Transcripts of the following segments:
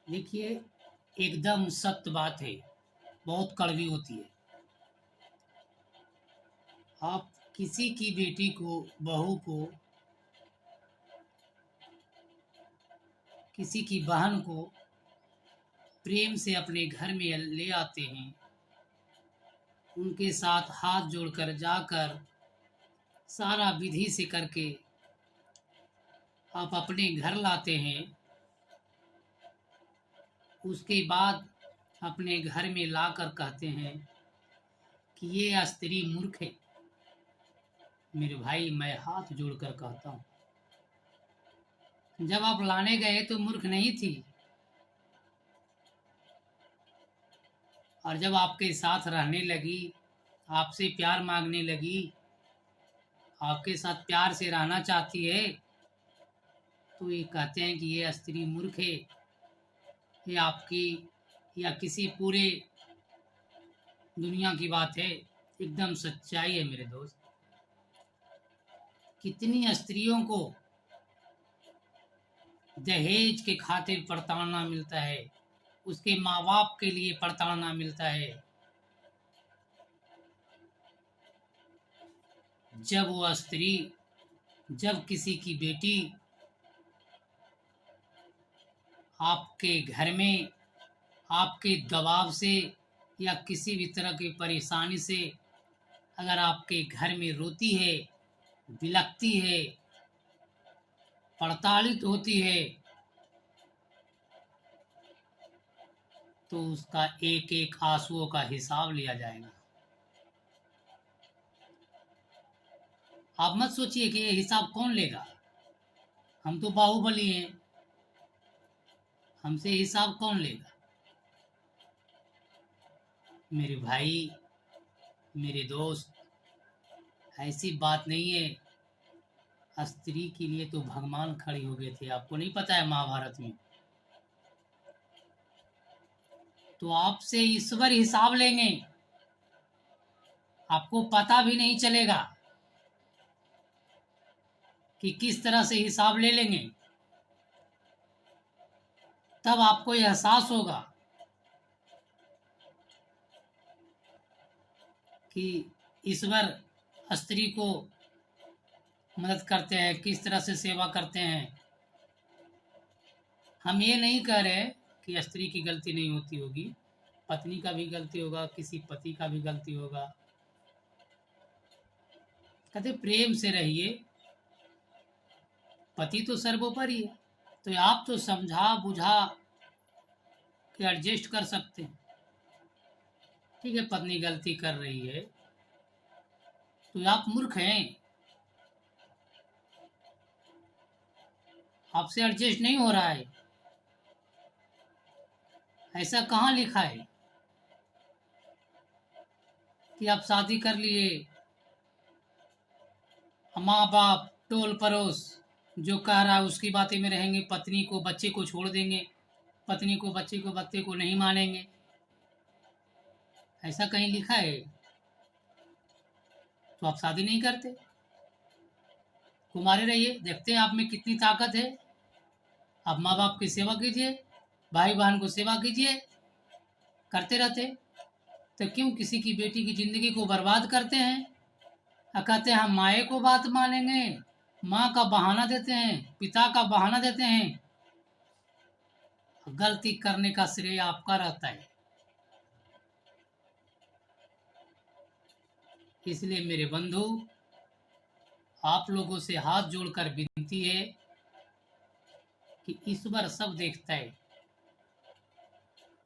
देखिए, एकदम सत्य बात है, बहुत कड़वी होती है। आप किसी की बेटी को, बहू को, किसी की बहन को प्रेम से अपने घर में ले आते हैं, उनके साथ हाथ जोड़कर जाकर सारा विधि से करके आप अपने घर लाते हैं। उसके बाद अपने घर में लाकर कहते हैं कि ये स्त्री मूर्ख है। मेरे भाई, मैं हाथ जोड़कर कहता हूँ, जब आप लाने गए तो मूर्ख नहीं थी, और जब आपके साथ रहने लगी, आपसे प्यार मांगने लगी, आपके साथ प्यार से रहना चाहती है, तो ये कहते हैं कि ये स्त्री मूर्ख है। ये आपकी या किसी पूरे दुनिया की बात है, एकदम सच्चाई है मेरे दोस्त। कितनी स्त्रियों को दहेज के खातिर प्रताड़ना मिलता है, उसके माँ बाप के लिए प्रताड़ना मिलता है। जब वो स्त्री, जब किसी की बेटी आपके घर में आपके दबाव से या किसी भी तरह की परेशानी से अगर आपके घर में रोती है, बिलखती है, प्रताड़ित होती है, तो उसका एक एक आंसुओं का हिसाब लिया जाएगा। आप मत सोचिए कि ये हिसाब कौन लेगा। हम तो बाहुबली हैं, हमसे हिसाब कौन लेगा। मेरे भाई, मेरे दोस्त, ऐसी बात नहीं है। स्त्री के लिए तो भगवान खड़े हो गए थे, आपको नहीं पता है महाभारत में। तो आपसे ईश्वर हिसाब लेंगे, आपको पता भी नहीं चलेगा कि किस तरह से हिसाब ले लेंगे। तब आपको एहसास होगा कि ईश्वर स्त्री को मदद करते हैं, किस तरह से सेवा करते हैं। हम ये नहीं कह रहे कि स्त्री की गलती नहीं होती होगी, पत्नी का भी गलती होगा, किसी पति का भी गलती होगा। कहते प्रेम से रहिए, पति तो सर्वोपरि है। तो आप तो समझा बुझा के एडजस्ट कर सकते हैं। ठीक है, पत्नी गलती कर रही है तो आप मूर्ख हैं, आपसे एडजस्ट नहीं हो रहा है। ऐसा कहाँ लिखा है कि आप शादी कर लिए, माँ बाप टोल पड़ोस जो कह रहा है उसकी बातें में रहेंगे, पत्नी को बच्चे को छोड़ देंगे, पत्नी को बच्चे को नहीं मानेंगे। ऐसा कहीं लिखा है तो आप शादी नहीं करते, कुंवारे रहिए। देखते हैं आप में कितनी ताकत है। आप माँ बाप की सेवा कीजिए, भाई बहन को सेवा कीजिए, करते रहते। तो क्यों किसी की बेटी की जिंदगी को बर्बाद करते हैं और कहते हैं हम माए को बात मानेंगे। माँ का बहाना देते हैं, पिता का बहाना देते हैं। गलती करने का श्रेय आपका रहता है। इसलिए मेरे बंधु, आप लोगों से हाथ जोड़कर विनती है कि ईश्वर सब देखता है।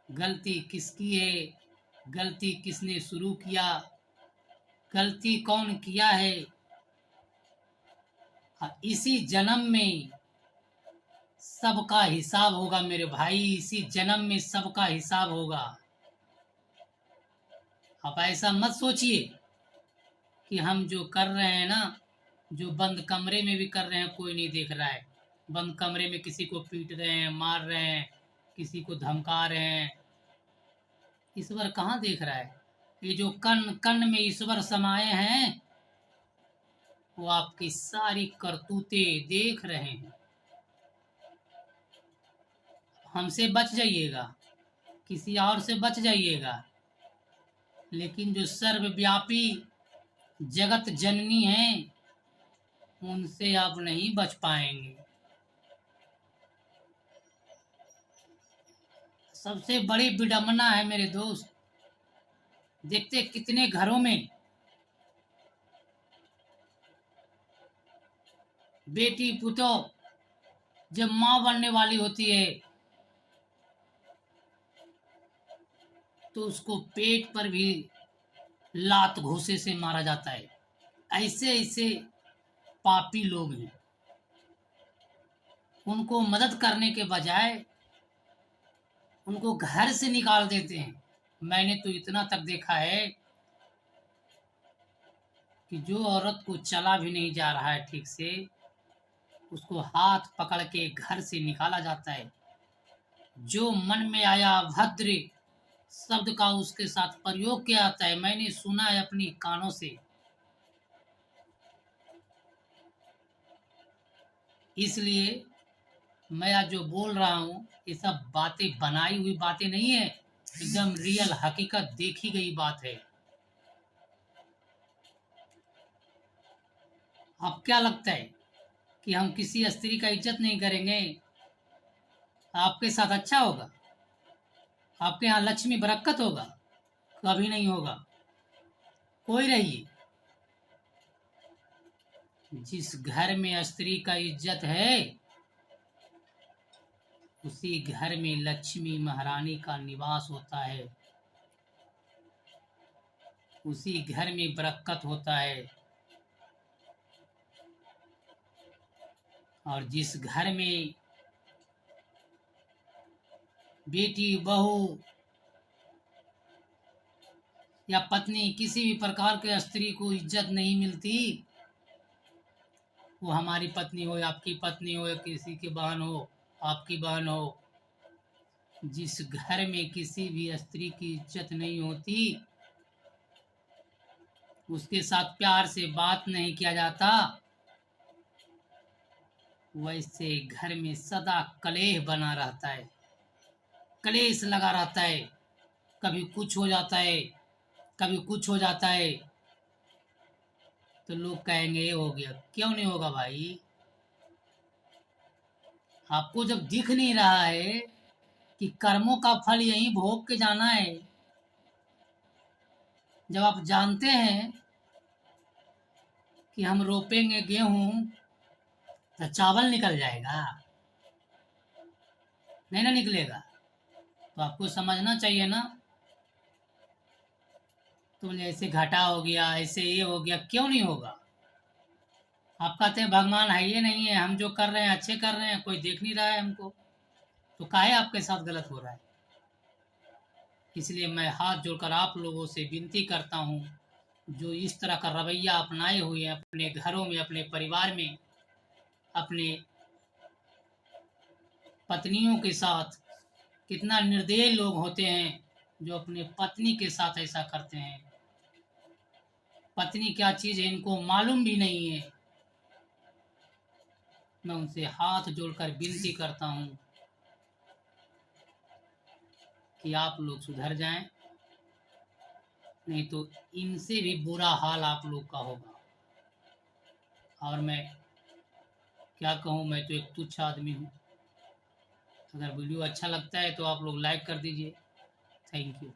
गलती किसकी है, गलती किसने शुरू किया, गलती कौन किया है, इसी जन्म में सबका हिसाब होगा मेरे भाई, इसी जन्म में सबका हिसाब होगा। आप ऐसा मत सोचिए कि हम जो कर रहे हैं ना, जो बंद कमरे में भी कर रहे हैं कोई नहीं देख रहा है। बंद कमरे में किसी को पीट रहे हैं, मार रहे हैं, किसी को धमका रहे हैं, ईश्वर कहाँ देख रहा है। ये जो कण कण में ईश्वर समाये हैं, वो आपकी सारी करतूतें देख रहे हैं। हमसे बच जाइएगा, किसी और से बच जाइएगा, लेकिन जो सर्वव्यापी जगत जननी है उनसे आप नहीं बच पाएंगे। सबसे बड़ी विडंबना है मेरे दोस्त, देखते कितने घरों में बेटी पुतो जब माँ बनने वाली होती है तो उसको पेट पर भी लात घूंसे से मारा जाता है। ऐसे ऐसे पापी लोग हैं, उनको मदद करने के बजाय उनको घर से निकाल देते हैं। मैंने तो इतना तक देखा है कि जो औरत को चला भी नहीं जा रहा है ठीक से, उसको हाथ पकड़ के घर से निकाला जाता है। जो मन में आया भद्र शब्द का उसके साथ प्रयोग किया जाता है, मैंने सुना है अपनी कानों से। इसलिए मैं आज जो बोल रहा हूँ ये सब बातें बनाई हुई बातें नहीं है, एकदम रियल हकीकत देखी गई बात है। अब क्या लगता है कि हम किसी स्त्री का इज्जत नहीं करेंगे? आपके साथ अच्छा होगा? आपके यहाँ लक्ष्मी बरकत होगा? कभी नहीं होगा। कोई रहिए, जिस घर में स्त्री का इज्जत है उसी घर में लक्ष्मी महारानी का निवास होता है, उसी घर में बरकत होता है। और जिस घर में बेटी बहू या पत्नी किसी भी प्रकार के स्त्री को इज्जत नहीं मिलती, वो हमारी पत्नी हो या आपकी पत्नी हो या किसी की बहन हो, आपकी बहन हो, जिस घर में किसी भी स्त्री की इज्जत नहीं होती, उसके साथ प्यार से बात नहीं किया जाता, वैसे घर में सदा कलेह बना रहता है, कलेश लगा रहता है। कभी कुछ हो जाता है, कभी कुछ हो जाता है, तो लोग कहेंगे ये हो गया। क्यों नहीं होगा भाई? आपको जब दिख नहीं रहा है कि कर्मों का फल यहीं भोग के जाना है, जब आप जानते हैं कि हम रोपेंगे गेहूं तो चावल निकल जाएगा, नहीं ना निकलेगा, तो आपको समझना चाहिए ना। तो बोले ऐसे घाटा हो गया, ऐसे ये हो गया, क्यों नहीं होगा? आप कहते हैं भगवान है ये नहीं है, हम जो कर रहे हैं अच्छे कर रहे हैं, कोई देख नहीं रहा है हमको, तो काहे आपके साथ गलत हो रहा है? इसलिए मैं हाथ जोड़कर आप लोगों से विनती करता हूँ, जो इस तरह का रवैया अपनाए हुए हैं अपने घरों में, अपने परिवार में, अपने पत्नियों के साथ, कितना निर्दयी लोग होते हैं जो अपने पत्नी के साथ ऐसा करते हैं। पत्नी क्या चीज़ है इनको मालूम भी नहीं है। मैं उनसे हाथ जोड़कर विनती करता हूँ कि आप लोग सुधर जाएं, नहीं तो इनसे भी बुरा हाल आप लोग का होगा। और मैं क्या कहूँ, मैं तो एक तुच्छ आदमी हूँ। अगर वीडियो अच्छा लगता है तो आप लोग लाइक कर दीजिए। Thank you.